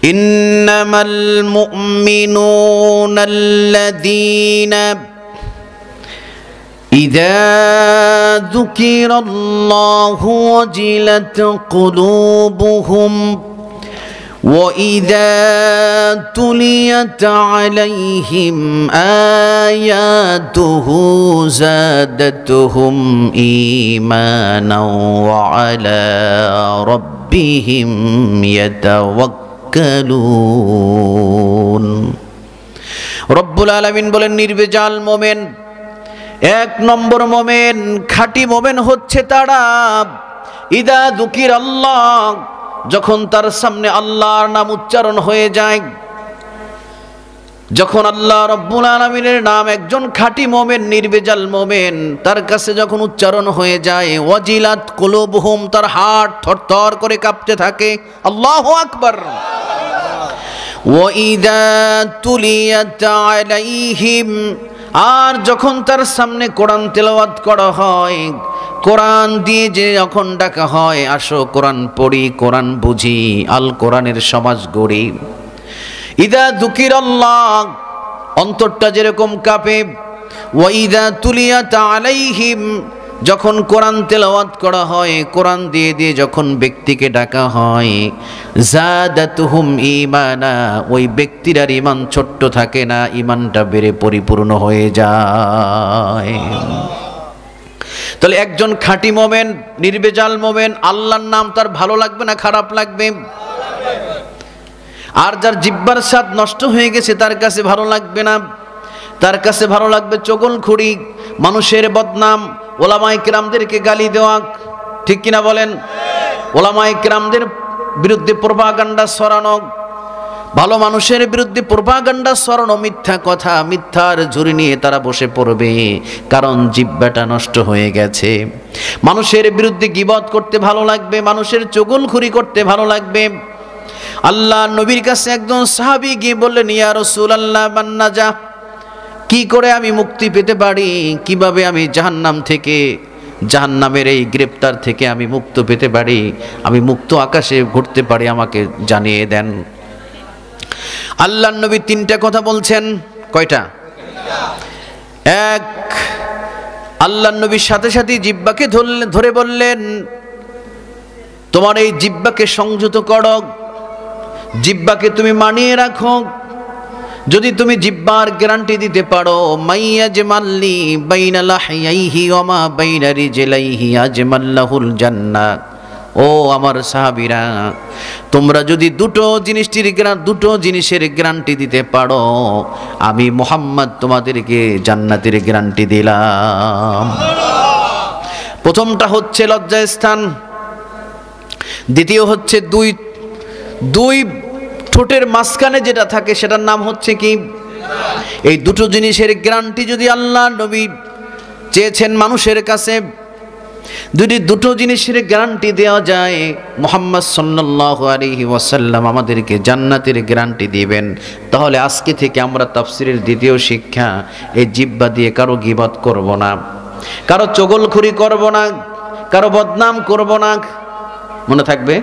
إنما المؤمنون الذين إذا ذكر الله وجلت قلوبهم وإذا تليت عليهم آياته زادتهم إيمانا وعلى ربهم يتوكلون রব্বুল আলামিন বলেন নির্ভেজাল মোমেন, এক নম্বর মোমেন, খাঁটি মোমেন হচ্ছে তারা ইদা যুকির আল্লাহ, যখন তার সামনে আল্লাহর নাম উচ্চারণ হয়ে যায়, যখন আল্লাহ রব্বুল আলামিনের নাম একজন খাঁটি মোমেন নির্ভেজাল মোমেন তার কাছে যখন উচ্চারণ হয়ে যায়, ওয়াজিলাত কুলুবুহুম, তার হার্ট থরথর করে কাঁপতে থাকে। আল্লাহু আকবার। ওয়াইদা তুলিয়াত আলাইহিম, আর যখন তার সামনে কোরআন তেলাওয়াত করা হয়, কোরআন দিয়ে যে যখন ডাকা হয়, আসো কোরআন পড়ি, কোরআন বুঝি, আল কোরআনের সমাজ গড়ি। ইদা যুকিরাল্লাহ, অন্তরটা যেরকম কাঁপে। ওয়াইদা তুলিয়াত আলাইহিম, যখন কোরআন তেলাওয়াত করা হয়, কোরআন দিয়ে দিয়ে যখন ব্যক্তিকে ডাকা হয়, জাদাতুহুম ঈমানা, ওই ব্যক্তির আর ঈমান ছোট্ট থাকে না, ঈমানটা বেড়ে পরিপূর্ণ হয়ে যায়। তাহলে একজন খাঁটি মোমেন নির্ভেজাল মোমেন, আল্লাহর নাম তার ভালো লাগবে না খারাপ লাগবে? আর যার জিহ্বার স্বাদ নষ্ট হয়ে গেছে তার কাছে ভালো লাগবে না, তার কাছে ভালো লাগবে চগলখড়ি, মানুষের বদনাম, ওলামায়ে কেরামদেরকে গালি দেওয়া, ঠিক কিনা বলেন? ওলামায়ে কেরামদের বিরুদ্ধে প্রোপাগান্ডা ছড়ানো, ভালো মানুষের বিরুদ্ধে প্রোপাগান্ডা ছড়ানো, মিথ্যা কথা, মিথ্যার ঝুড়ি নিয়ে তারা বসে পড়বে, কারণ জিহ্বাটা নষ্ট হয়ে গেছে। মানুষের বিরুদ্ধে গীবত করতে ভালো লাগবে, মানুষের চগলখড়ি করতে ভালো লাগবে। আল্লাহ নবীর কাছে একজন সাহাবী গিয়ে বললেন, ইয়া রাসূলুল্লাহ বান্নাজা, কি করে আমি মুক্তি পেতে পারি, কিভাবে আমি জাহান্নাম থেকে, জাহান্নামের এই গ্রেপ্তার থেকে আমি মুক্ত পেতে পারি, আমি মুক্ত আকাশে ঘুরতে পারি, আমাকে জানিয়ে দেন। আল্লাহর নবী তিনটা কথা বলছেন। কয়টা? এক, আল্লাহর নবীর সাথে সাথে জিহ্বাকে ধরে বললেন, তোমার এই জিহ্বাকে সংযত করো, জিহ্বাকে তুমি মানিয়ে রাখো। যদি তুমি জিহ্বার গ্যারান্টি দিতে পারো, মাইয়াজমাল্লি বাইনা লাহিয়াইহি ওয়া মা বাইনা রিজলাইহি আজমাল্লাহুল জান্নাহ, ও আমার সাহাবীরা, তোমরা যদি দুটো জিনিসের গ্যারান্টি দিতে পারো, আমি মুহাম্মদ তোমাদেরকে জান্নাতের গ্যারান্টি দিলাম। প্রথমটা হচ্ছে লজ্জাস্থান, দ্বিতীয় হচ্ছে দুই ঠোঁটের মাঝখানে যেটা থাকে সেটার নাম হচ্ছে কি? এই দুটো জিনিসের গ্যারান্টি যদি আল্লাহ নবী চেয়েছেন মানুষের কাছে, দুটো জিনিসের গ্যারান্টি দেওয়া যায়, মুহাম্মদ সাল্লাল্লাহু আলাইহি ওয়াসাল্লাম আমাদেরকে জান্নাতের গ্যারান্টি দিবেন। তাহলে আজকে থেকে আমরা তাফসীরের দ্বিতীয় শিক্ষা, এই জিহ্বা দিয়ে কারো গীবত করব না, কারো চগলখড়ি করব না, কারো বদনাম করব না। মনে থাকবে?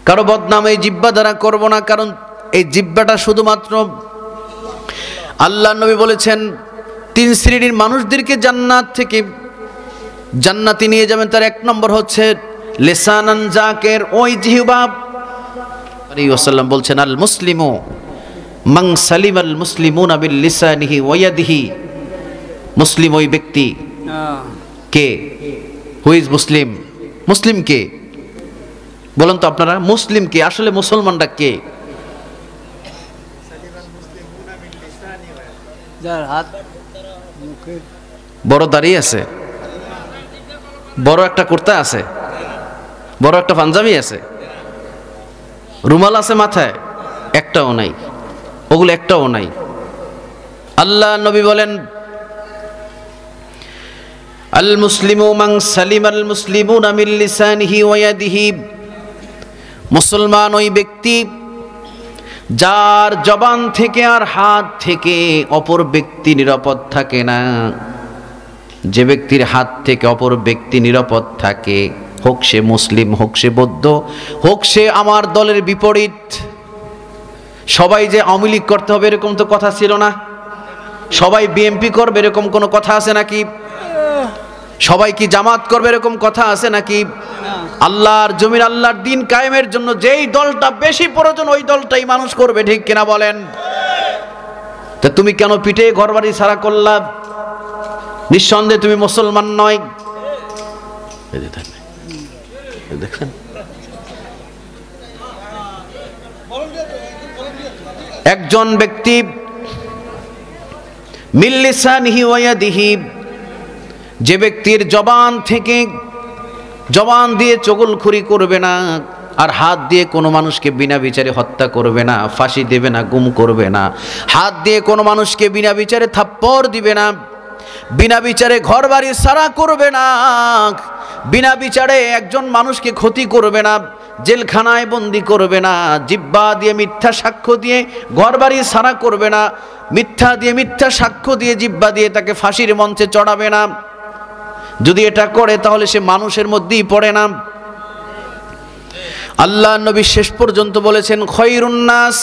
কারো বদনাম এই জিহ্বা দ্বারা করব না, কারণ এই জিহ্বাটা শুধুমাত্র আল্লাহ নবী বলেছেন তিন শ্রেণীর মানুষদেরকে জান্নাত থেকে জান্নাতে নিয়ে যাবেন। তার এক নম্বর হচ্ছে লিসানান জাকির, ওই জিহ্বা। আলাইহি ওয়াসাল্লাম বলছেন, আল মুসলিমু মান সালিমাল মুসলিমুনা বিল লিসানিহি ওয়া ইয়াদিহি। মুসলিম ওই ব্যক্তি কে? হু ইজ মুসলিম? মুসলিম কে বলেন তো আপনারা? মুসলিম কে? আসলে মুসলমানরা কে? বড় দাড়ি আছে, বড় একটা কুর্তা আছে, বড় একটা পাঞ্জাবি আছে, রুমাল আছে মাথায়, একটাও নাই, ওগুলো একটাও নাই। আল্লাহ নবী বলেন, আল মুসলিমু মান সালিমাল মুসলিমুনা মিন লিসানিহি ওয়া ইয়াদিহি। মুসলমান ওই ব্যক্তি যার জবান থেকে আর হাত থেকে অপর ব্যক্তি নিরাপদ থাকে না। যে ব্যক্তির হাত থেকে অপর ব্যক্তি নিরাপদ থাকে, হোক সে মুসলিম, হোক সে বৌদ্ধ, হোক সে আমার দলের বিপরীত। সবাই যে আওয়ামী লীগ করতে হবে এরকম তো কথা ছিল না। সবাই বিএনপি করবে এরকম কোনো কথা আছে নাকি? সবাই কি জামাত করবে এরকম কথা আছে নাকি? আল্লাহর জমির, আল্লাহর দিন কায়েমের জন্য যেই দলটা বেশি প্রয়োজন ওই দলটাই মানুষ করবে, ঠিক কিনা বলেন? তা তুমি কেন পিঠে ঘরবাড়ি ছাড়া করলা? নিঃসন্দেহে তুমি মুসলমান নয়। দেখেন, একজন ব্যক্তি মিন লিসানিহি ওয়া ইয়াদিহি, যে ব্যক্তির জবান থেকে, জবান দিয়ে চগলখুরি করবে না, আর হাত দিয়ে কোনো মানুষকে বিনা বিচারে হত্যা করবে না, ফাঁসি দেবে না, গুম করবে না, হাত দিয়ে কোনো মানুষকে বিনা বিচারে থাপ্পড় দিবে না, বিনা বিচারে ঘরবাড়ি ছাড়া করবে না, বিনা বিচারে একজন মানুষকে ক্ষতি করবে না, জেলখানায় বন্দি করবে না, জিহ্বা দিয়ে মিথ্যা সাক্ষ্য দিয়ে ঘরবাড়ি ছাড়া করবে না, মিথ্যা দিয়ে মিথ্যা সাক্ষ্য দিয়ে জিহ্বা দিয়ে তাকে ফাঁসির মঞ্চে চড়াবে না। যদি এটা করে তাহলে সে মানুষের মধ্যেই পড়ে না। আল্লাহ নবী শেষ পর্যন্ত বলেছেন, খয়রুন নাস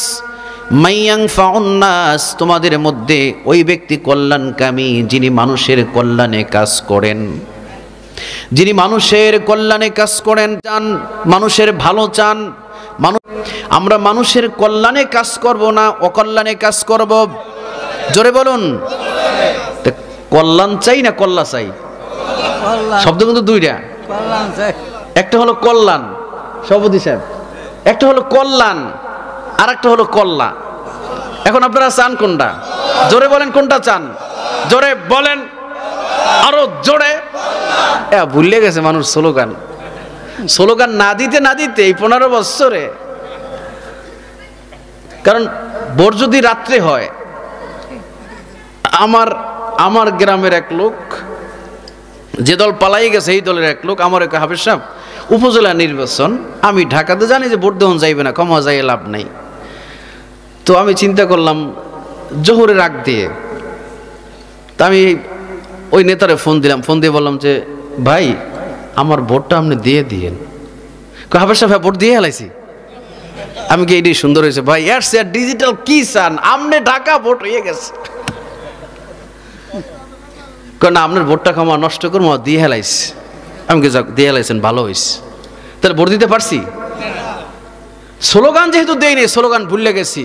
মাইয়ানফাউন নাস, তোমাদের মধ্যে ওই ব্যক্তি কল্যাণকামী যিনি মানুষের কল্যাণে কাজ করেন, যিনি মানুষের কল্যাণে কাজ করেন, চান মানুষের ভালো চান। আমরা মানুষের কল্যাণে কাজ করব না অকল্যাণে কাজ করব? জোরে বলুন। কল্যাণ চাই না কল্লা চাই? শব্দ কিন্তু দুইটা, একটা হলো কল্যাণ, সভাপতি সাহেব, একটা হলো কল্যাণ আর একটা হলো কল্লা। এখন আপনারা চান কোনটা? জোরে বলেন, কোনটা চান? জোরে বলেন, আরো জোরে। ভুলে গেছে মানুষ স্লোগান। স্লোগান না দিতে না দিতে এই 15 বছরে, কারণ ভোর যদি রাত্রে হয়, আমার গ্রামের এক লোক, যে দল পালাই গেছে এই দলের এক লোক আমার, হাফেজ সাহেব, উপজেলা নির্বাচন, আমি ঢাকাতে জানি যে ভোট দেওয়া যাইবে না, কমা যাই লাভ নাই। তো আমি চিন্তা করলাম জোহরের আগ দিয়ে, তা আমি ওই নেতারে ফোন দিলাম, ফোন দিয়ে বললাম যে ভাই আমার ভোটটা আপনি দিয়ে দিয়েন। হাফেজ সাহেব ভোট দিয়ে হেলাইছি। আমি কি এটাই সুন্দর হয়েছে ভাই, এর ডিজিটাল কি চান, আমনে ঢাকা ভোট হয়ে গেছে। না, আপনার ভোটটা ক্ষমা নষ্ট করবো, দিয়ে হেলাইছি। আমি কি দিয়ে হেলাইছেন, ভালো হয়েছে, তাহলে ভোট দিতে পারছি। স্লোগান যেহেতু দেয়নি, স্লোগান ভুলে গেছি।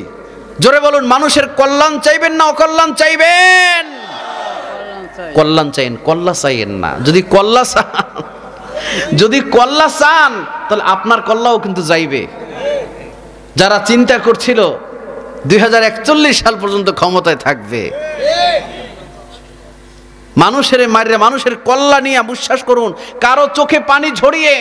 জোরে বলুন, মানুষের কল্যাণ চাইবেন না অকল্যাণ চাইবেন? কল্যাণ চাইেন, কল্লা চাইেন না। যদি কল্লা চান তাহলে আপনার কল্লাও কিন্তু যাইবে। যারা চিন্তা করছিল 2041 সাল পর্যন্ত ক্ষমতায় থাকবে, মানুষের মারিয়ে মানুষের কল্লা নিয়ে, বিশ্বাস করুন, কারো চোখে পানি ঝরিয়ে,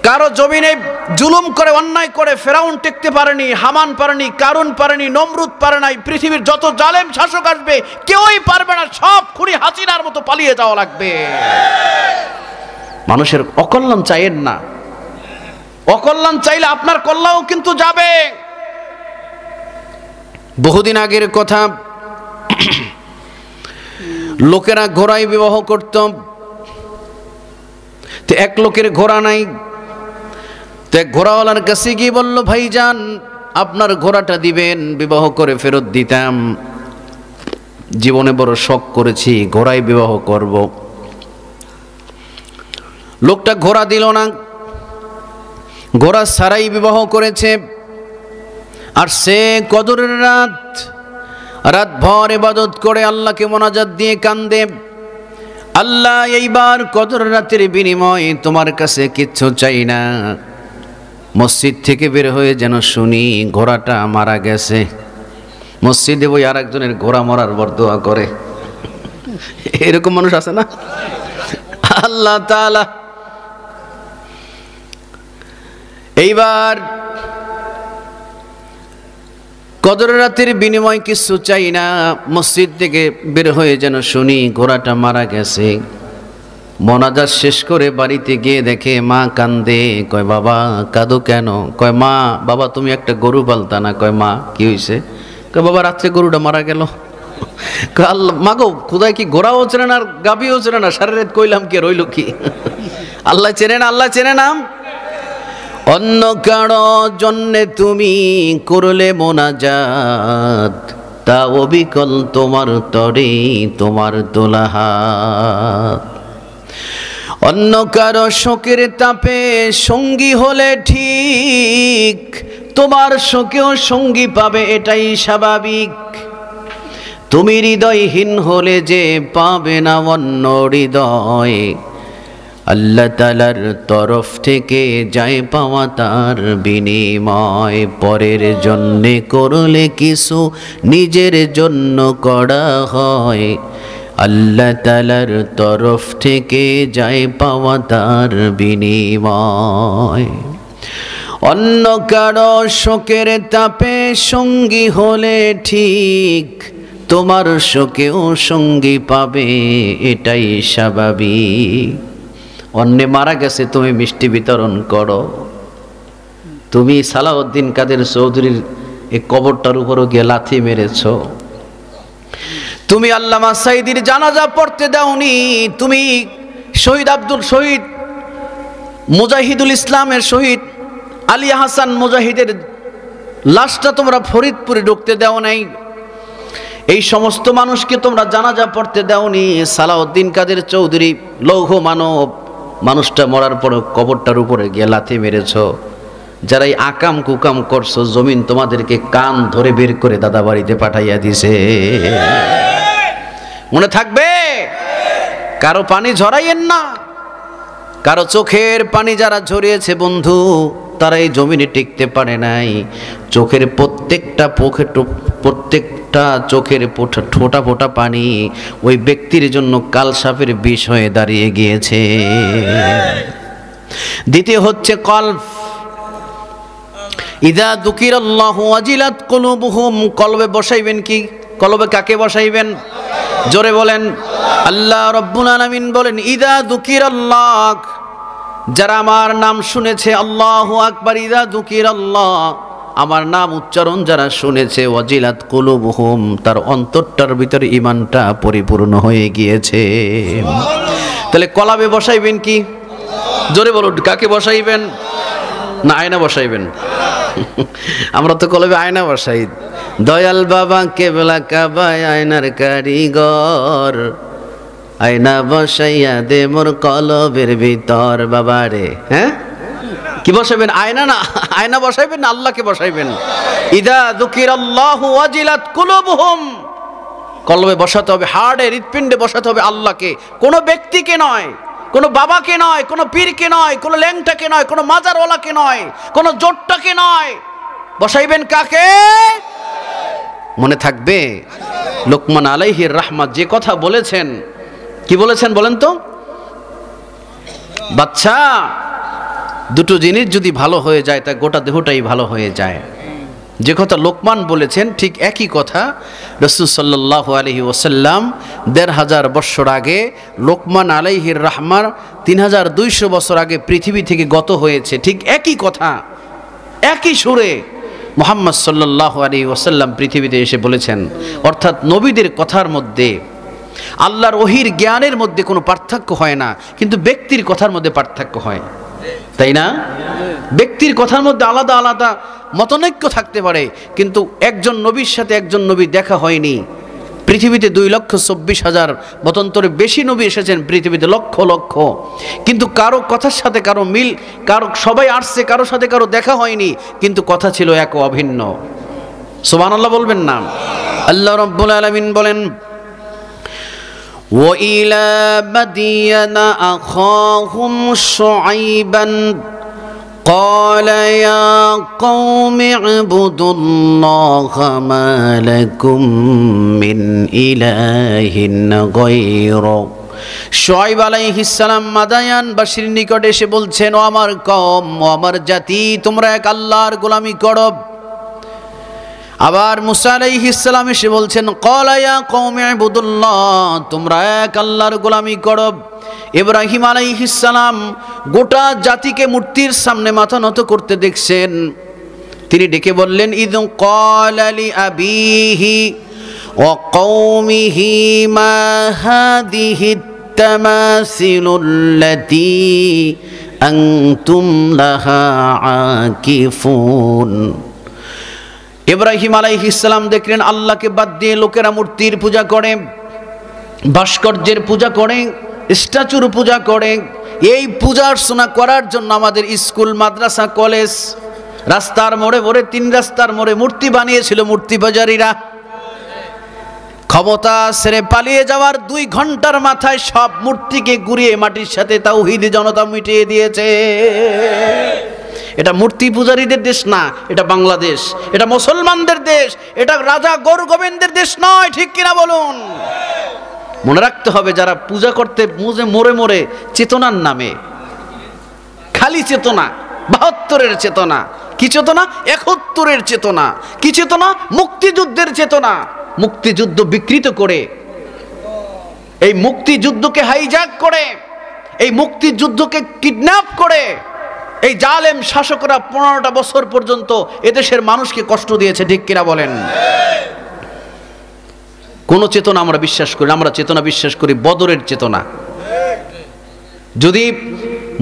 কারো জমিনে জুলুম করে অন্যায় করে ফেরাউন টেকতে পারেনি, হামান পারেনি, কারুন পারেনি, নমরুদ পারে নাই। পৃথিবীর যত জালেম শাসক আসবে কেউই পারবে না, সব খুনি হাসিনার মতো পালিয়ে যাওয়া লাগবে। মানুষের অকল্যাণ চাইেন না। অকল্যাণ চাইলে আপনার কল্যাণও কিন্তু যাবে। বহুদিন আগের কথা, লোকেরা ঘোড়ায় বিবাহ করত। তো এক লোকের ঘোড়া নাই, তো এক ঘোড়াওয়ালার কাছে গিয়ে বলল, ভাইজান আপনার ঘোড়াটা দিবেন, বিবাহ করে ফেরত দিতাম। জীবনে বড় শখ করেছি, ঘোড়ায় বিবাহ করব। লোকটা ঘোড়া দিল না, ঘোড়া ছাড়াই বিবাহ করেছে। আর সে কদরের রাত ভর ইবাদত করে আল্লাহকে মোনাজাত দিয়ে কান্দে, আল্লাহ এইবার কদর রাতের বিনিময়ে তোমার কাছে কিচ্ছু চাই না, মসজিদ থেকে বের হয়ে যেন শুনি ঘোড়াটা মারা গেছে। মসজিদে বই আর একজনের ঘোড়া মরার বরদোয়া করে। এরকম মানুষ আছে না? আল্লাহ তাআলা এইবার কদর রাতের বিনিময় কিছু চাই না, মসজিদ থেকে বের হয়ে যেন শুনি ঘোড়াটা মারা গেছে। মোনাজাত শেষ করে বাড়িতে গিয়ে দেখে মা কান্দে। কয় বাবা কাঁদো কেন? কয় মা, বাবা তুমি একটা গরু পালতা না? কয় মা কি হয়েছে? কয় বাবা রাত্রে গরুটা মারা গেল। মাগো খুদাই কি ঘোড়াও চেনে না আর গাভীও চেনে না, সারা রাত কইলাম কে রইল কি? আল্লাহ চেনে না, আল্লাহ চেনে না। অন্য কারো জন্যে তুমি করলে মোনাজাত, তা অবিকল তোমার তরে তোমার তোলা হাত। অন্য কারো শোকের তাপে সঙ্গী হলে ঠিক, তোমার শোকেও সঙ্গী পাবে এটাই স্বাভাবিক। তুমি হৃদয়হীন হলে যে পাবে না অন্য হৃদয়, আল্লাহ তাআলার তরফ থেকে যায় পাওয়া তার বিনিময়। পরের জন্যে করলে কিছু নিজের জন্য করা হয়, আল্লাহ তাআলার তরফ থেকে যায় পাওয়া তার বিনিময়। অন্য কারো শোকের তাপে সঙ্গী হলে ঠিক, তোমার শোকেও সঙ্গী পাবে এটাই স্বাভাবিক। অন্যে মারা গেছে তুমি মিষ্টি বিতরণ করো, তুমি সালাউদ্দিন কাদের চৌধুরীর এই কবরটার উপরও গিয়ে লাথি মেরেছ, তুমি আল্লামা সাইদির জানাজা পড়তে দাওনি, তুমি শহীদ মুজাহিদুল ইসলামের শহীদ আলী হাসান মুজাহিদের লাশটা তোমরা ফরিদপুরে ঢুকতে দাও নাই, এই সমস্ত মানুষকে তোমরা জানাজা পড়তে দাওনি। সালাউদ্দিন কাদের চৌধুরী লৌহ মানব, মানুষটা মরার পর কবরটার উপরে গিয়ে লাথি মেরেছ। যারা এই আকাম কুকাম করছো, জমিন তোমাদেরকে কান ধরে বের করে দাদা বাড়িতে পাঠাইয়া দিছে। মনে থাকবে? কারো পানি ঝরাইয়েন না, কারো চোখের পানি যারা ঝরিয়েছে বন্ধু, তারা এই জমিনে টিকতে পারে নাই। চোখের প্রত্যেকটা চোখের ফোঁটা ফোঁটা পানি ওই ব্যক্তির জন্য কাল সাপের বিষ হয়ে দাঁড়িয়ে গিয়েছে। দ্বিতীয় হচ্ছে কলব। ইযা যুকিরাল্লাহু ওয়াজিলাত কুলুবুহুম, কলবে বসাইবেন কি? কলবে কাকে বসাইবেন? জোরে বলেন। আল্লাহ রাব্বুল আলামিন বলেন ইযা যুকিরাল্লাহ, যারা আমার নাম শুনেছে, আল্লাহু আকবার, ইযা যুকিরাল্লাহ, আমার নাম উচ্চারণ যারা শুনেছে, ওয়াজিলাত কুলুবুহুম, তার অন্তরটার ভিতরে ঈমানটা পরিপূর্ণ হয়ে গিয়েছে। তাহলে কলবে বসাইবেন কি? জোরে বলুন, কাকে বসাইবেন? না আয়না বসাইবেন? আমরা তো কলবে আয়না বসাই। দয়াল বাবা কেবলা কাবায় আয়নার কারিগর, আয়না বসাইয়া দে মোর কলবের ভিতর বাবারে। হ্যাঁ, কি বসাইবেন? আয়না না, আয়না বসাইবেন না, আল্লাহকে বসাইবেন। ইদা যুকিরাল্লাহু ওয়াজিলাত কুলুবুহুম, কলবে বসাতে হবে, হার্টে হৃৎপিণ্ডে বসাতে হবে আল্লাহকে, কোনো ব্যক্তিকে নয়, কোনো বাবাকে নয়, কোনো পীরকে নয়, কোনো ল্যাংটাকে নয়, কোনো মাজারওয়ালাকে নয়, কোনো জোটটাকে নয়। বসাইবেন কাকে? মনে থাকবে লোকমান আলাইহির রাহমাত যে কথা বলেছেন, কি বলেছেন বলেন তো? বাচ্চা, দুটো জিনিস যদি ভালো হয়ে যায় তা গোটা দেহটাই ভালো হয়ে যায়। যে কথা লোকমান বলেছেন ঠিক একই কথা রাসূল সাল্লাল্লাহু আলাইহি ওয়াসাল্লাম ১৫০০ বছর আগে লোকমান আলাইহির রাহমার ৩২০০ বছর আগে পৃথিবী থেকে গত হয়েছে। ঠিক একই কথা একই সুরে মুহাম্মদ সাল্লাল্লাহু আলাইহি ওয়াসাল্লাম পৃথিবীতে এসে বলেছেন। অর্থাৎ নবীদের কথার মধ্যে, আল্লাহর ওহির জ্ঞানের মধ্যে কোনো পার্থক্য হয় না, কিন্তু ব্যক্তির কথার মধ্যে পার্থক্য হয়, তাই না? ব্যক্তির কথার মধ্যে আলাদা আলাদা মতনৈক্য থাকতে পারে, কিন্তু একজন নবীর সাথে একজন নবী দেখা হয়নি। পৃথিবীতে 2,24,000 মতান্তরে বেশি নবী এসেছেন পৃথিবীতে, লক্ষ লক্ষ, কিন্তু কারো কথার সাথে কারো মিল, কারো সবাই আসছে, কারো সাথে কারো দেখা হয়নি, কিন্তু কথা ছিল এক অভিন্ন। সুবহানাল্লাহ বলবেন না? আল্লাহ রাব্বুল আলামিন বলেন وَإِلَى مَدْيَنَ أَخَاهُمْ شُعَيْبًا قَالَ يَا قَوْمِ اعْبُدُوا اللَّهَ مَا لَكُمْ مِنْ إِلَٰهٍ غَيْرُهُ। শুআয়ব আলাইহিস সালাম মাদায়ানবাসীর নিকটে এসে বলছেন, ও আমার কওম, ও আমার জাতি, তোমরা এক আল্লাহর গোলামি করো। আবার মুসা আলাইহিস সালাম এসে বলছেন, ক্বালা ইয়া কওমি ইবুদুল্লাহ, তোমরা এক আল্লাহর গোলামি করো। ইব্রাহিম আলাইহিস সালাম গোটা জাতিকে মূর্তির সামনে মাথা নত করতে দেখছেন। তিনি ডেকে বললেন, ইয ক্বালা লি আবিহি ওয়াকাউমিহি মা হাদিহি তামাসিলুল্লাতী আনতুম লাহা আকিফুন। ইব্রাহিম আলাইহিস সালাম দেখলেন আল্লাহকে বাদ দিয়ে লোকেরা মূর্তির পূজা করে, ভাস্কর্যের পূজা করে, স্ট্যাচুর পূজা করে। এই পূজা অর্চনা করার জন্য আমাদের স্কুল, মাদ্রাসা, কলেজ, রাস্তার মোড়ে মোড়ে, 3 রাস্তার মোড়ে মূর্তি বানিয়েছিল মূর্তি বাজারীরা। ক্ষমতা ছেড়ে পালিয়ে যাওয়ার 2 ঘন্টার মাথায় সব মূর্তিকে গুঁড়িয়ে মাটির সাথে তাওহীদি জনতা মিটিয়ে দিয়েছে। এটা মূর্তি পূজারীদের দেশ না, এটা বাংলাদেশ, এটা মুসলমানদের দেশ, এটা রাজা গৌর গোবিন্দের দেশ নয়। ঠিক কিনা বলুন? মনে রাখতে হবে, যারা পূজা করতে মোড়ে মোড়ে চেতনার নামে, খালি চেতনা, 72-এর চেতনা, কি চেতনা? 71-এর চেতনা, কি চেতনা? মুক্তিযুদ্ধের চেতনা। মুক্তিযুদ্ধ বিকৃত করে, এই মুক্তিযুদ্ধকে হাইজ্যাক করে, এই মুক্তিযুদ্ধকে কিডন্যাপ করে এই জালেম শাসকরা 15টা বছর পর্যন্ত এদেশের মানুষকে কষ্ট দিয়েছে। ঠিক কিনা বলেন? কোন চেতনা আমরা বিশ্বাস করি না, আমরা চেতনা বিশ্বাস করি বদরের চেতনা। যদি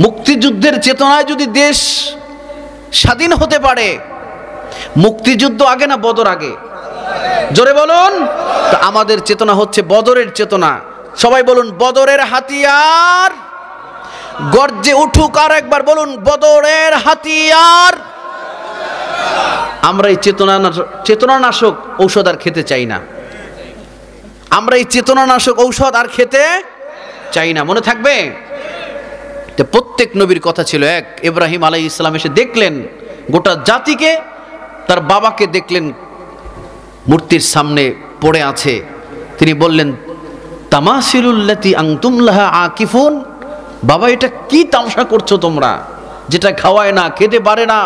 মুক্তিযুদ্ধের চেতনায় যদি দেশ স্বাধীন হতে পারে, মুক্তিযুদ্ধ আগে না বদর আগে? জোরে বলুন। তো আমাদের চেতনা হচ্ছে বদরের চেতনা। সবাই বলুন, বদরের হাতিয়ার গর্জে উঠুক। আর একবার বলুন, বদরের হাতিয়ার। আমরা এই চেতনানাশক ঔষধ আর খেতে চাই না। আমরা এই চেতনানাশক ঔষধ আর খেতে চাই না। মনে থাকবে? প্রত্যেক নবীর কথা ছিল এক। ইব্রাহিম আলাইহিস সালাম এসে দেখলেন গোটা জাতিকে, তার বাবাকে দেখলেন মূর্তির সামনে পড়ে আছে। তিনি বললেন, তামাসিলুল্লাতী আনতুম লাহা আকিফুন। বাবা, এটা কি তামাশা করছো তোমরা, যেটা খাওয়ায় না, খেতে পারে না,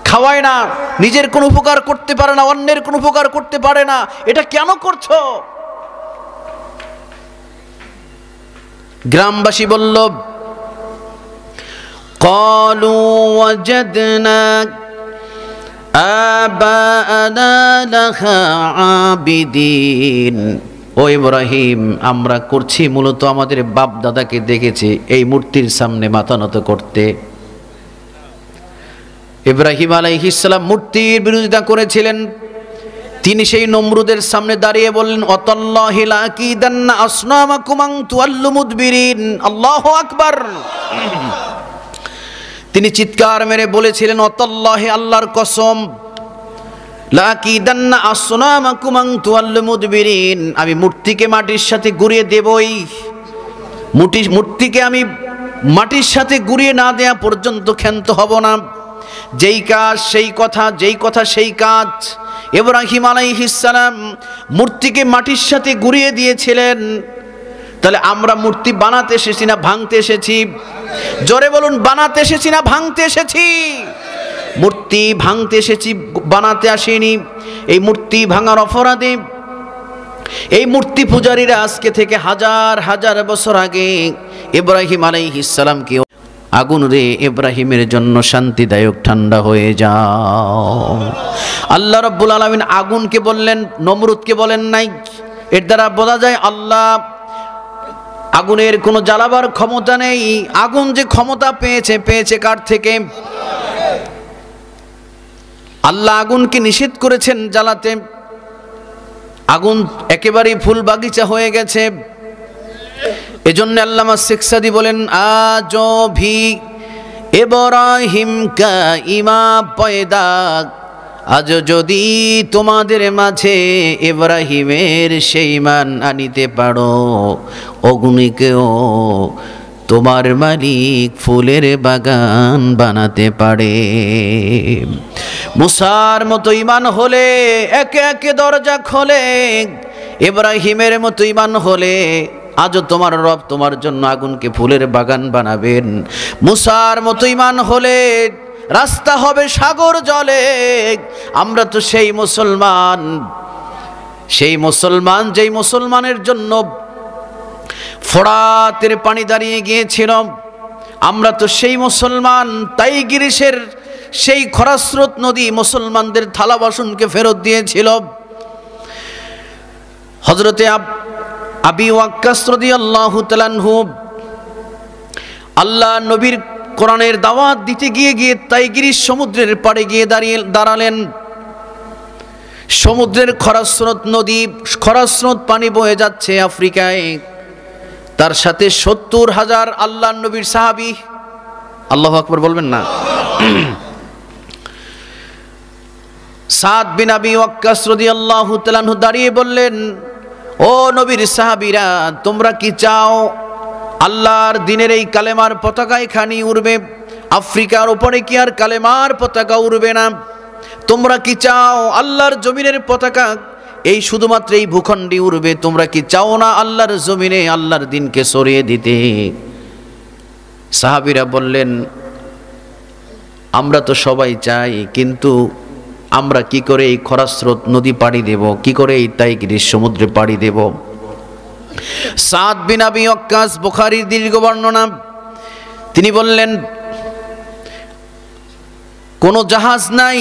খাওয়ায় না, নিজের কোনো উপকার করতে পারে না, অন্যের কোনো উপকার করতে পারে না, এটা কেন করছো? গ্রামবাসী বলল, ক্বালু ওয়াজাদনা আবাআনা লাহা আবিদিন। ও ইব্রাহিম, আমরা করছি মূলত আমাদের বাপ দাদাকে দেখেছি এই মূর্তির সামনে মাথা নত করতে। ইব্রাহিম আলাইহিস সালাম মূর্তির বিরোধিতা করেছিলেন। তিনি সেই নমরুদের সামনে দাঁড়িয়ে বললেন, অতাল্লাহি লাকিদান্না আসনামাকুম আন তুওয়াল্লু মুদবিরিন। আল্লাহু আকবার। তিনি চিৎকার মেরে বলেছিলেন, অতাল্লাহি, আল্লাহর কসম, লাকিদান্না আসনামাকুম আন তুওয়াল্লু মুদবিরিন, আমি মূর্তিকে মাটির সাথে গুঁড়িয়ে দেবই। মূর্তিকে আমি মাটির সাথে গুঁড়িয়ে না দেয়া পর্যন্ত ক্ষান্ত হব না। যেই কাজ সেই কথা, যেই কথা সেই কাজ। ইব্রাহিম আলাইহিস সালাম মূর্তিকে মাটির সাথে গুঁড়িয়ে দিয়েছিলেন। তাহলে আমরা মূর্তি বানাতে এসেছি না ভাঙতে এসেছি? জোরে বলুন, বানাতে এসেছি না ভাঙতে এসেছি? মূর্তি ভাঙতে এসেছি, বানাতে আসেনি। এই মূর্তি ভাঙার অপরাধে এই মূর্তি পূজারীরা আজকে থেকে হাজার হাজার বছর আগে ইব্রাহিম আলাইহিস সালামকে, আগুন রে ইব্রাহিমের জন্য শান্তিদায়ক, ঠান্ডা হয়ে যাও। আল্লাহ রাব্বুল আলামিন আগুনকে বললেন, নমরুদকে বলেন নাই। এর দ্বারা বোঝা যায় আল্লাহ আগুনের কোনো জ্বালাবার ক্ষমতা নেই। আগুন যে ক্ষমতা পেয়েছে কার থেকে? আল্লাহ আগুনকে নিষেধ করেছেন জ্বালাতে। আগুন একেবারেই ফুল বাগিচা হয়ে গেছে। এজন্য আল্লামা শেখ সাদী বলেন, আজো ভি ইব্রাহিম কা ইমা পয়দা, আজ যদি তোমাদের মাঝে ইব্রাহিমের সেই মান আনিতে পারো, অগ্নিকেও তোমার মালিক ফুলের বাগান বানাতে পারে। মুসার মতো ঈমান হলে একে একে দরজা খোলে, ইব্রাহিমের মতো ঈমান হলে আজও তোমার রব তোমার জন্য আগুনকে ফুলের বাগান বানাবেন। মুসার মতো ঈমান হলে রাস্তা হবে সাগর জলে। আমরা তো সেই মুসলমান যেই মুসলমানের জন্য ফোরাতের পানি দাঁড়িয়ে গিয়েছিল। আমরা তো সেই মুসলমান, তাই গ্রিসের সেই খরাস্রোত নদী মুসলমানদের থালা বাসনকে ফেরত দিয়েছিল। হযরতে আবি ওয়াক্কাস রাদিয়াল্লাহু তাআলা আনহু আল্লাহ নবীর কোরআনের দাওয়াত দিতে গিয়ে তাইগ্রিস সমুদ্রের পাড়ে গিয়ে দাঁড়ালেন। সমুদ্রের খরস্রোত নদী, খরস্রোত পানি বয়ে যাচ্ছে আফ্রিকায়। তার সাথে ৭০,০০০ আল্লাহর নবীর সাহাবী, আল্লাহু আকবার বলবেন না। সাদ বিন আবি ওয়াক্কাস রাদিয়াল্লাহু তাআলা আনহু দাঁড়িয়ে বললেন, ও নবীর সাহাবীরা, তোমরা কি চাও আল্লাহর দ্বীনের এই কালেমার পতাকা এখানেই উড়বে? আফ্রিকার উপরে কি আর কালেমার পতাকা উড়বে না? তোমরা কি চাও আল্লাহর জমিনের পতাকা এই শুধুমাত্র এই ভূখণ্ডে উড়বে? তোমরা কি চাও না আল্লাহর জমিনে আল্লাহর দ্বীনকে সরিয়ে দিতে? সাহাবীরা বললেন, আমরা তো সবাই চাই, কিন্তু আমরা কি করে এই খরস্রোত নদী পাড়ি দেব? কি করে এই তাইগ্রিস সমুদ্রে পাড়ি দেব? সাদ বিন আবি ওয়াক্কাস, বুখারীর দীর্ঘ বর্ণনা, তিনি বললেন, কোনো জাহাজ নাই,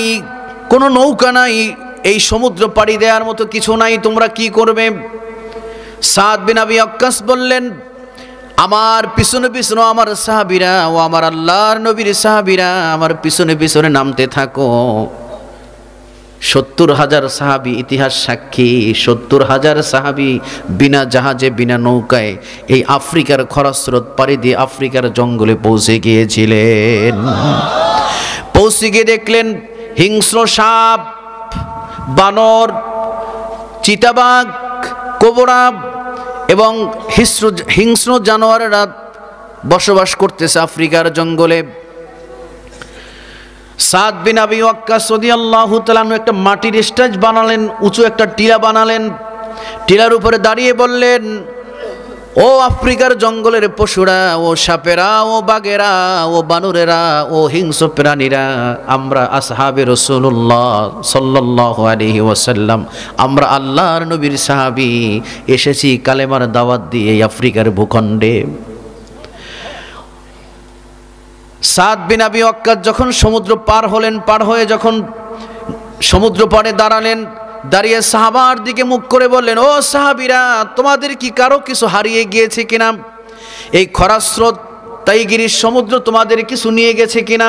কোনো নৌকা নাই, এই সমুদ্র পাড়ি দেওয়ার মতো কিছু নাই, তোমরা কি করবে? সাদ বিন আবি ওয়াক্কাস বললেন, আমার পিছনে পিছনে আমার সাহাবীরা ও আমার আল্লাহর নবীর সাহাবীরা আমার পিছনে পিছনে নামতে থাকো। ৭০,০০০ সাহাবী, ইতিহাস সাক্ষী, ৭০,০০০ সাহাবী বিনা জাহাজে বিনা নৌকায় এই আফ্রিকার খরস্রোত পাড়ি দিয়ে আফ্রিকার জঙ্গলে পৌঁছে গিয়েছিলেন। পৌঁছে গিয়ে দেখলেন হিংস্র সাপ, বানর, চিতাবাঘ, কোবরা এবং হিংস্র জানোয়ারেরা বসবাস করতেছে আফ্রিকার জঙ্গলে। সাদ বিন আবি ওয়াক্কাস রাদিয়াল্লাহু তাআলা একটা মাটির স্টেজ বানালেন, উঁচু একটা টিলা বানালেন। টিলার উপরে দাঁড়িয়ে বললেন, ও আফ্রিকার জঙ্গলের পশুরা, ও সাপেরা, ও বাঘেরা, ও বানরেরা, ও হিংস্র প্রাণীরা, আমরা আসহাবে রাসূলুল্লাহ সাল্লাল্লাহু আলাইহি ওয়াসাল্লাম, আমরা আল্লাহর নবীর সাহাবী, এসেছি কালেমার দাওয়াত দিয়ে এই আফ্রিকার ভূখণ্ডে। সাদ বিন আবি ওয়াক্কাস যখন সমুদ্র পার হলেন, পার হয়ে যখন সমুদ্র পাড়ে দাঁড়ালেন, দাঁড়িয়ে সাহাবার দিকে মুখ করে বললেন, ও সাহাবীরা, তোমাদের কি কারো কিছু হারিয়ে গিয়েছে কিনা? এই খরস্রোত তাইগ্রিস সমুদ্র তোমাদের কিছু নিয়ে গেছে কিনা?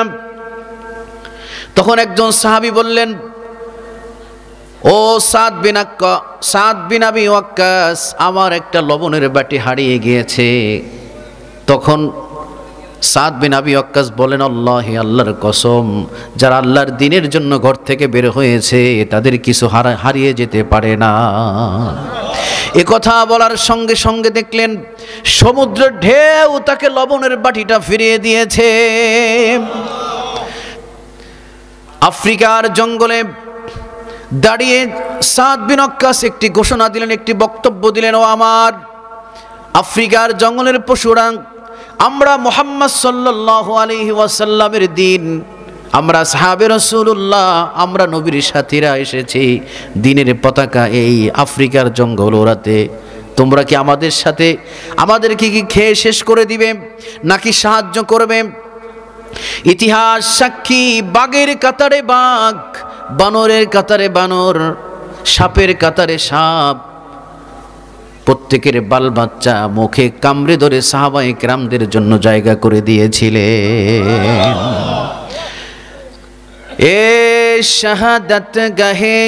তখন একজন সাহাবী বললেন, ও সাদ বিন আবি ওয়াক্কাস, আমার একটা লবণের বাটি হারিয়ে গিয়েছে। তখন সাদ বিন আবি ওয়াক্কাস বলেন, আল্লাহি, আল্লাহর কসম, যারা আল্লাহর দ্বীনের জন্য ঘর থেকে বের হয়েছে তাদের কিছু হারিয়ে যেতে পারে না। এ কথা বলার সঙ্গে সঙ্গে দেখলেন সমুদ্রের ঢেউ তাকে লবণের বাটিটা ফিরিয়ে দিয়েছে। আফ্রিকার জঙ্গলে দাঁড়িয়ে সাদ বিন ওয়াক্কাস একটি ঘোষণা দিলেন, একটি বক্তব্য দিলেন, ও আমার আফ্রিকার জঙ্গলের পশুরা, আমরা মুহাম্মদ সাল্লাল্লাহু আলাইহি ওয়াসাল্লামের দ্বীন, আমরা সাহাবে রাসূলুল্লাহ, আমরা নবীর সাথীরা এসেছি দ্বীনের পতাকা এই আফ্রিকার জঙ্গল ওড়াতে। তোমরা কি আমাদের সাথে আমাদেরকে কি খেয়ে শেষ করে দিবে নাকি সাহায্য করবে? ইতিহাস সাক্ষী, বাঘের কাতারে বাঘ, বানরের কাতারে বানর, সাপের কাতারে সাপ, প্রত্যেকের বাল বাচ্চা মুখে কামড়ে ধরে সাহাবায়ে কেরামদের জন্য জায়গা করে দিয়েছিলেন। এ শাহাদাত গাহে,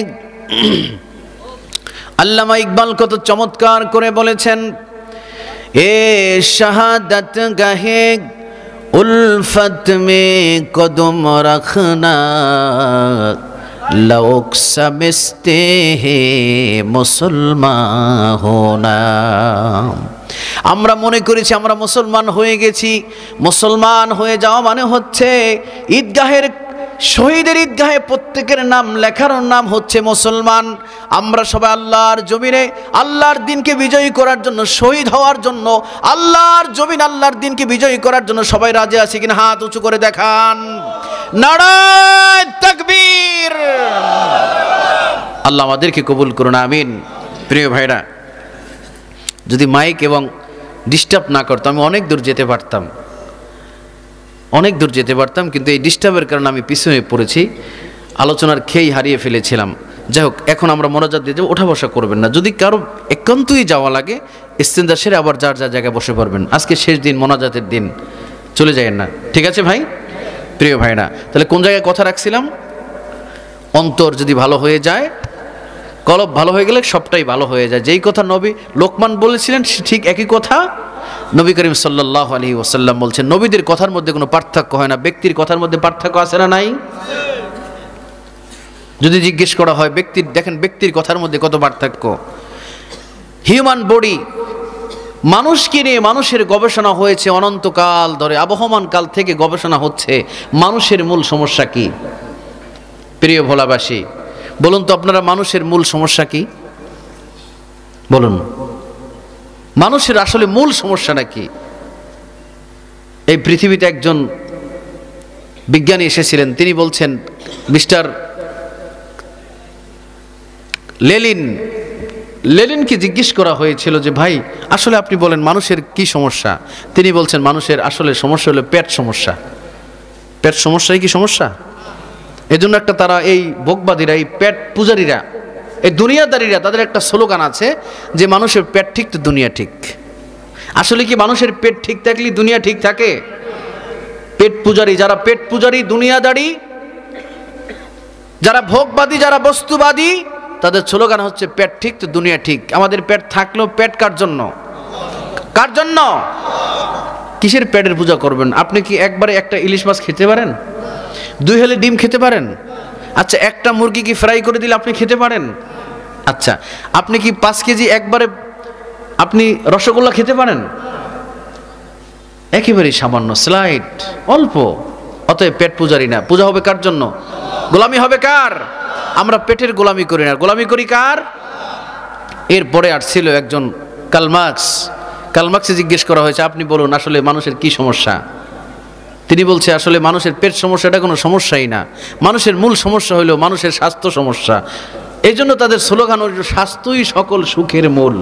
আল্লামা ইকবাল কত চমৎকার করে বলেছেন, এ শাহাদাত গাহে উলফত মে কদম রাখনা, লোক সমঝতে হে মুসলমান হোনা। আমরা মনে করেছি আমরা মুসলমান হয়ে গেছি। মুসলমান হয়ে যাওয়া মানে হচ্ছে ঈদগাহের, শহীদের ঈদগাহে প্রত্যেকের নাম লেখার নাম হচ্ছে মুসলমান। আমরা সবাই আল্লাহর জমিনে আল্লাহর দ্বীনকে বিজয়ী করার জন্য, শহীদ হওয়ার জন্য, আল্লাহর জমিন আল্লাহর দ্বীনকে বিজয়ী করার জন্য সবাই রাজি আছি কিনা? হাত উঁচু করে দেখান। নারায়ে তাকবীর। আল্লাহ আমাদেরকে কবুল করুন, আমিন। প্রিয় ভাইরা, যদি মাইক এবং ডিস্টার্ব না করতো আমি অনেক দূর যেতে পারতাম, অনেক দূর যেতে পারতাম, কিন্তু এই ডিস্টার্বের কারণে আমি পিছনে পড়েছি, আলোচনার খেই হারিয়ে ফেলেছিলাম। যাই হোক, এখন আমরা মোনাজাত দিয়ে যাবো, ওঠা বসা করবেন না। যদি কারো একান্তই যাওয়া লাগে ইস্তেঞ্জা সেরে আবার যার যার জায়গায় বসে পড়বেন। আজকে শেষ দিন, মোনাজাতের দিন, চলে যায়েন না, ঠিক আছে ভাই? প্রিয় ভাইরা, তাহলে কোন জায়গায় কথা রাখছিলাম? অন্তর যদি ভালো হয়ে যায়, কলব ভালো হয়ে গেলে সবটাই ভালো হয়ে যায়। যেই কথা নবী লোকমান বলেছিলেন ঠিক একই কথা নবী করিম সাল্লাল্লাহু আলাইহি ওয়াসাল্লাম বলছেন। নবীদের কথার মধ্যে কোনো পার্থক্য হয় না। ব্যক্তির কথার মধ্যে পার্থক্য আছে না নাই? যদি জিজ্ঞেস করা হয় ব্যক্তির, দেখেন ব্যক্তির কথার মধ্যে কত পার্থক্য। হিউম্যান বডি, মানুষকে নিয়ে মানুষের গবেষণা হয়েছে অনন্তকাল ধরে, আবহমান কাল থেকে গবেষণা হচ্ছে মানুষের মূল সমস্যা কি। প্রিয় ভোলাবাসী, বলুন তো আপনারা মানুষের মূল সমস্যা কি? বলুন, মানুষের আসলে মূল সমস্যাটা কি? এই পৃথিবীতে একজন বিজ্ঞানী এসেছিলেন, তিনি বলছেন, মিস্টার লেনিনকে জিজ্ঞেস করা হয়েছিল যে ভাই আসলে আপনি বলেন মানুষের কি সমস্যা? তিনি বলছেন মানুষের আসলে সমস্যা হলো পেট সমস্যা। পেট সমস্যাই কি সমস্যা? এজন্য একটা তারা এই ভোগবাদীরা, এই পেট পূজারীরা, এই দুনিয়াদারীরা, তাদের একটা স্লোগান আছে যে মানুষের পেট ঠিক তো দুনিয়া ঠিক। আসলে কি মানুষের পেট ঠিক থাকলে দুনিয়া ঠিক থাকে? পেট পূজারী যারা, পেট পূজারী, দুনিয়াদারী যারা, ভোগবাদী যারা, বস্তুবাদী, তাদের স্লোগান হচ্ছে পেট ঠিক তো দুনিয়া ঠিক। আমাদের পেট থাকলেও পেট কার জন্য? কার জন্য? কিসের পেটের পূজা করবেন? আপনি কি একবারে একটা ইলিশ মাছ খেতে পারেন? 2 হেলে ডিম খেতে পারেন? আচ্ছা, একটা মুরগি কি ফ্রাই করে দিলে আপনি খেতে পারেন? আচ্ছা, আপনি কি 5 কেজি একবারে আপনি রসগোল্লা খেতে পারেন? একেবারেই সামান্য, স্লাইড, অল্প। অতএব পেট পূজারি না। পূজা হবে কার জন্য? গোলামি হবে কার? আমরা পেটের গোলামি করি না, গোলামি করি কার? এরপরে আসছিল একজন কালমার্কসে জিজ্ঞেস করা হয়েছে আপনি বলুন আসলে মানুষের কি সমস্যা? তিনি বলছে আসলে মানুষের পেট সমস্যাটা কোনো সমস্যাই না, মানুষের মূল সমস্যা হলো মানুষের স্বাস্থ্য সমস্যা। এই জন্য তাদের স্লোগান হল স্বাস্থ্যই সকল সুখের মূল।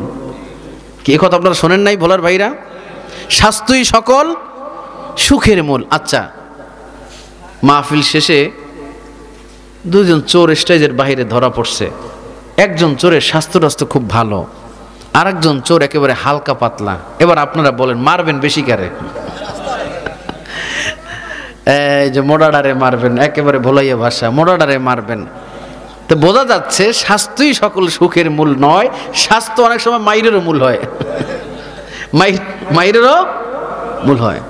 কি কথা আপনারা শোনেন নাই ভোলার ভাইরা? স্বাস্থ্যই সকল সুখের মূল। আচ্ছা, মাহফিল শেষে 2 জন চোর স্টেজের বাইরে ধরা পড়ছে। একজন চোরের স্বাস্থ্য খুব ভালো, আর একজন চোর একেবারে হালকা পাতলা। এবার আপনারা বলেন মারবেন বেশি কারে? এই যে মোড়াডারে মারবেন, একেবারে ভোলাইয়া ভাষা, মোড়াডারে মারবেন। তো বোঝা যাচ্ছে স্বাস্থ্যই সকল সুখের মূল নয়, স্বাস্থ্য অনেক সময় মাইরেরও মূল হয়। মাইরেরও মূল হয়।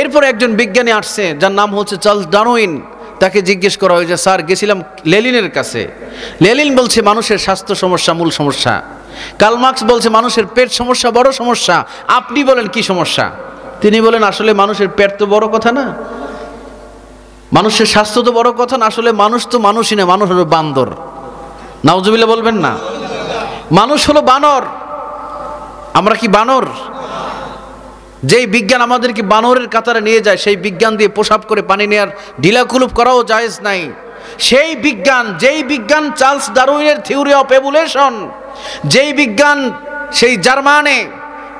এরপর একজন বিজ্ঞানী আসছে যার নাম হচ্ছে চার্লস ডারউইন। তাকে জিজ্ঞেস করা হয়েছে স্যার গেছিলাম লেনিনের কাছে, লেনিন বলছে মানুষের স্বাস্থ্য সমস্যা মূল সমস্যা, কার্ল মার্কস বলছে মানুষের পেট সমস্যা বড় সমস্যা, আপনি বলেন কি সমস্যা? তিনি বলেন আসলে মানুষের পেট তো বড় কথা না, মানুষের স্বাস্থ্য তো বড় কথা না, আসলে মানুষ তো মানুষই না, মানুষ হলো বান্দর। নাউজুবিল্লাহ বলবেন না? মানুষ হলো বানর। আমরা কি বানর? যেই বিজ্ঞান আমাদেরকে বানরের কাতারে নিয়ে যায়, সেই বিজ্ঞান দিয়ে প্রসাব করে পানি নেওয়ার ঢিলাকুলুপ করাও জায়েজ নাই। সেই বিজ্ঞান, যেই বিজ্ঞান চার্লস ডারউইনের থিওরি অফ এভলিউশন, যেই বিজ্ঞান সেই জার্মানে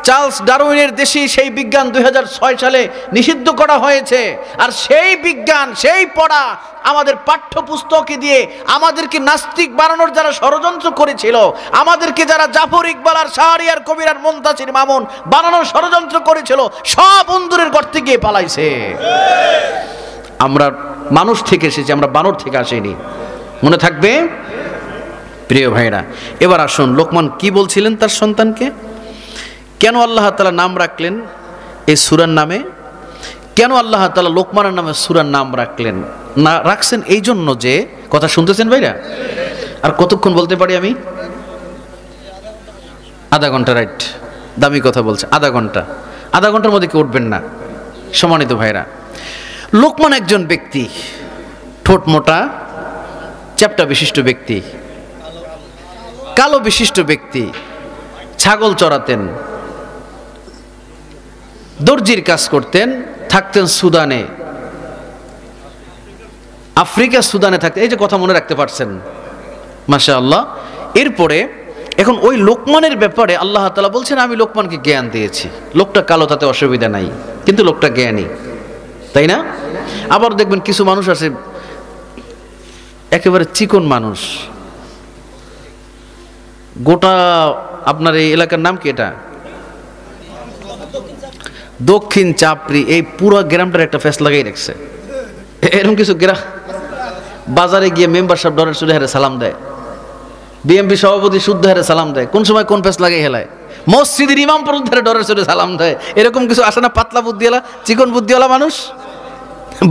চার্লস ডারউইনের দেশে, সেই বিজ্ঞান 2006 সালে নিষিদ্ধ করা হয়েছে। আর সেই বিজ্ঞান, সেই পড়া আমাদের পাঠ্যপুস্তকে দিয়ে আমাদেরকে নাস্তিক বানানোর যারা ষড়যন্ত্র করেছিল, আমাদেরকে যারা জাফর ইকবাল আর শাহরিয়ার কবির আর মুনতাসির মামুন বানানোর ষড়যন্ত্র করেছিল, সব অন্দরের গর্তে গিয়ে পালাইছে। আমরা মানুষ থেকে এসেছি, আমরা বানর থেকে আসিনি, মনে থাকবে প্রিয় ভাইরা। এবার আসুন, লোকমান কি বলছিলেন তার সন্তানকে? কেন আল্লাহ তাআলা নাম রাখলেন এই সূরার নামে? কেন আল্লাহ তাআলা লোকমানের নামে সূরার নাম রাখলেন? না রাখছেন এই জন্য যে, কথা শুনতেছেন ভাইরা? আর কতক্ষণ বলতে পারি আমি? আধা ঘন্টা। রাইট, দামি কথা বলছে, আধা ঘন্টা। আধা ঘন্টার মধ্যে কি উঠবেন না? সম্মানিত ভাইরা, লোকমান একজন ব্যক্তি, ঠোঁট মোটা, চ্যাপ্টা বিশিষ্ট ব্যক্তি, কালো বিশিষ্ট ব্যক্তি, ছাগল চড়াতেন, দর্জির কাজ করতেন, থাকতেন সুদানে, আফ্রিকা সুদানে থাকতেন। এই যে কথা মনে রাখতে পারছেন, মাশাআল্লাহ। এরপরে এখন ওই লোকমানের ব্যাপারে আল্লাহ তাআলা বলছেন আমি লোকমানকে জ্ঞান দিয়েছি। লোকটা কালো, তাতে অসুবিধা নাই, কিন্তু লোকটা জ্ঞানী, তাই না? আবার দেখবেন কিছু মানুষ আছে একেবারে চিকন মানুষ, গোটা আপনার এই এলাকার নাম কি এটা? দক্ষিণ চাপড়ি। এই পুরো গ্রামটার একটা ফেস লাগাই রাখছে। এরকম কিছু গ্রাম বাজারে গিয়ে মেম্বার সাহেব ডরের চুলে হারে সালাম দেয়, বিএমপি সভাপতি শুদ্ধ হারে সালাম দেয়, কোন সময় কোন ফেস লাগাই হেলায়, মসজিদের ইমাম পর্যন্ত ডরের চুলে সালাম দেয়। এরকম কিছু আসে না? পাতলা বুদ্ধিওয়ালা, চিকন বুদ্ধিওয়ালা মানুষ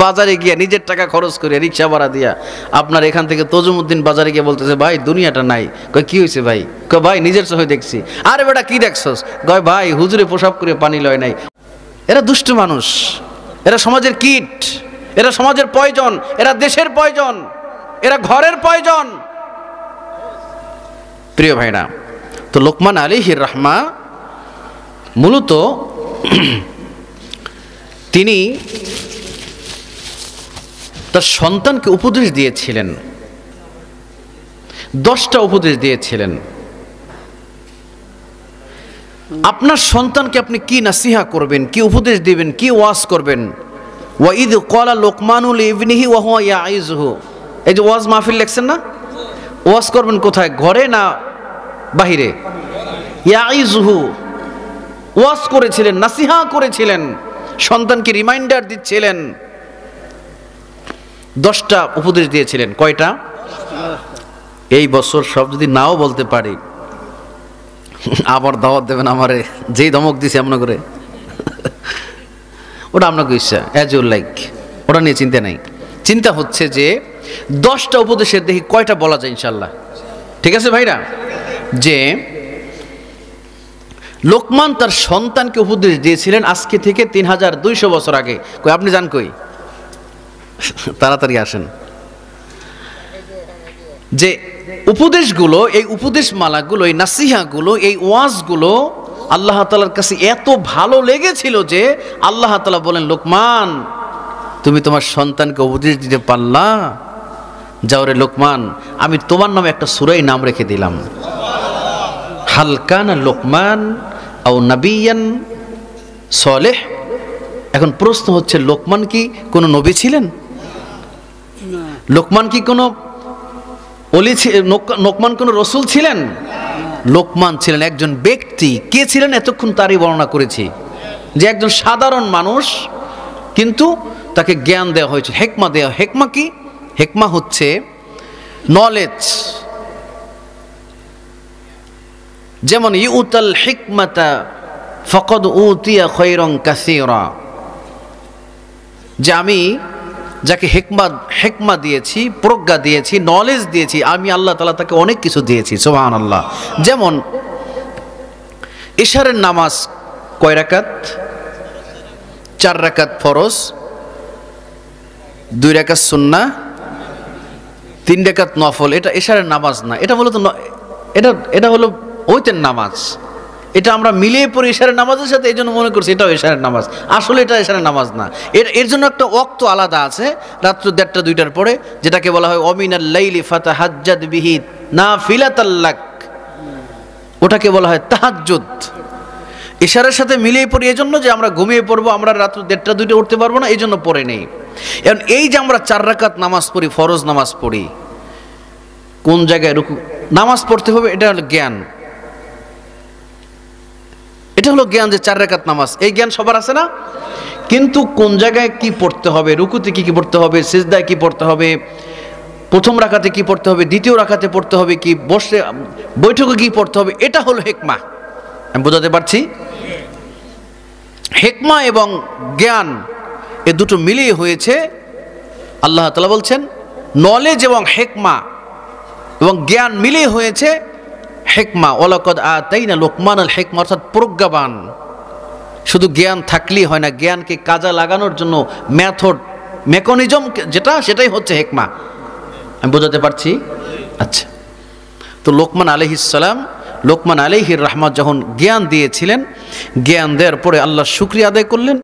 বাজারে গিয়ে নিজের টাকা খরচ করে রিক্সা ভাড়া দিয়া আপনার এখান থেকে তজুমুদ্দিন বাজারে গিয়ে বলতেছে, ভাই দুনিয়াটা নাই। কয় কি হয়েছে ভাই? কয় ভাই নিজের চোখে দেখছি। আরে বেটা কি দেখছস? কয় ভাই হুজুরে পোশাক করে পানি লয় নাই। এরা দুষ্ট মানুষ, এরা সমাজের কীট, এরা সমাজের প্রয়োজন, এরা দেশের প্রয়োজন, এরা ঘরের প্রয়োজন। প্রিয় ভাইরা, তো লোকমান আলাইহির রাহমা মূলত তিনি তার সন্তানকে উপদেশ দিয়েছিলেন, 10টা উপদেশ দিয়েছিলেন। আপনার সন্তানকে আপনি কি নাসিহা করবেন, কি উপদেশ দিবেন, কি ওয়াজ করবেন? ওয়াইদ ক্বালা লুকমানু লিইবনিহি ওয়া হুয়া ইয়াইযুহু। এই যে ওয়াজ মাহফিল লেখছেন না, ওয়াজ করবেন কোথায়? ঘরে না বাহিরে? ইয়াইযুহু, ওয়াজ করেছিলেন, নাসিহা করেছিলেন, সন্তানকে রিমাইন্ডার দিচ্ছিলেন, 10টা উপদেশ দিয়েছিলেন। কয়টা? এই বছর সব যদি নাও বলতে পারি, আবার দাওয়াত দেবেন আমারে, যেই ধমক দিছে এমন করে, ওটা আপনাকে ইচ্ছা, অ্যাজ ইউ লাইক, ওটা নিয়ে চিন্তা নাই। চিন্তা হচ্ছে যে 10টা উপদেশের দেখি কয়টা বলা যায় ইনশাল্লাহ। ঠিক আছে ভাইরা? যে লোকমান তার সন্তানকে উপদেশ দিয়েছিলেন আজকে থেকে 3200 বছর আগে। কই আপনি জান কই? তাড়াতাড়ি আসেন। যে উপদেশগুলো, এই উপদেশ মালাগুলো, এই নাসিহাগুলো, এই ওয়াজগুলো আল্লাহ তাআলার কাছে এত ভালো লেগেছিল যে আল্লাহ তাআলা বলেন, লোকমান তুমি তোমার সন্তানকে উপদেশ দিতে পারলা? যাও রে লোকমান, আমি তোমার নামে একটা সূরায় নাম রেখে দিলাম, হাল কানা লোকমান আও নাবিয়ান সালেহ। এখন প্রশ্ন হচ্ছে, লোকমান কি কোনো নবী ছিলেন? লোকমান কি কোনো ওলি? লোকমান কোনো রসুল ছিলেন? লোকমান ছিলেন একজন ব্যক্তি। কে ছিলেন? এতক্ষণ তারই বর্ণনা করেছি, যে একজন সাধারণ মানুষ, কিন্তু তাকে জ্ঞান দেওয়া হয়েছে, হেকমা দেওয়া। হেকমা কি? হেকমা হচ্ছে নলেজ। যেমন ইউতাল হিকমাতা ফাকাদ উতিয়া খায়রান কাসীরা, যে আমি যাকে হেকমা দিয়েছি, প্রজ্ঞা দিয়েছি, নলেজ দিয়েছি, আমি আল্লাহ তাআলা তাকে অনেক কিছু দিয়েছি। সুবহানাল্লাহ। যেমন ইশারের নামাজ কয় রাকাত? 4 রাকাত ফরজ, 2 রাকাত সুন্নাহ, 3 রাকাত নফল। এটা ইশারের নামাজ না, এটা বলো তো, এটা হলো ওইতের নামাজ। এটা আমরা মিলিয়ে পড়ি ইশারের নামাজের সাথে, এই জন্য মনে করছি এটাও ইশারের নামাজ। আসলে এটা ইশারের নামাজ না। এর জন্য একটা ওয়াক্ত আলাদা আছে, রাত্র 1:30 2টার পরে, যেটাকে বলা হয় অমিনাল লাইলি ফাতাহাজ্জাদ বিহি নাফিলাতাল লাক, ওটাকে বলা হয় তাহাজ্জুদ। ইশারের সাথে মিলিয়ে পড়ি এই জন্য যে আমরা ঘুমিয়ে পড়বো, আমরা রাত্র 1:30 2টা উঠতে পারবো না, এই জন্য পড়ে নেই। এখন এই যে আমরা 4 রাকাত নামাজ পড়ি, ফরজ নামাজ পড়ি, কোন জায়গায় রুকু নামাজ পড়তে হবে, এটা হলো জ্ঞান। এটা হলো জ্ঞান যে 4 রাকাত নামাজ, এই জ্ঞান সবার আছে না? কিন্তু কোন জায়গায় কি পড়তে হবে, রুকুতে কি পড়তে হবে, সিজদায় কি পড়তে হবে, প্রথম রাকাতে কি পড়তে হবে, দ্বিতীয় রাকাতে পড়তে হবে কি, বৈঠকে কি পড়তে হবে, এটা হলো হেকমা। আমি বোঝাতে পারছি? হেকমা এবং জ্ঞান এ দুটো মিলিয়ে হয়েছে, আল্লাহ তাআলা বলছেন নলেজ এবং হেকমা এবং জ্ঞান মিলিয়ে হয়েছে হেকমা। ওয়ালাকাদ আতাইনা লোকমানাল হিকমা, অর্থাৎ প্রজ্ঞাবান। শুধু জ্ঞান থাকলেই হয় না, জ্ঞানকে কাজে লাগানোর জন্য মেথড, মেকানিজম যেটা, সেটাই হচ্ছে হেকমা। আমি বোঝাতে পারছি? আচ্ছা, তো লোকমান আলাইহিস সালাম, লোকমান আলাইহির রাহমাত যখন জ্ঞান দিয়েছিলেন, জ্ঞান দেওয়ার পরে আল্লাহ শুকরিয়া আদায় করলেন।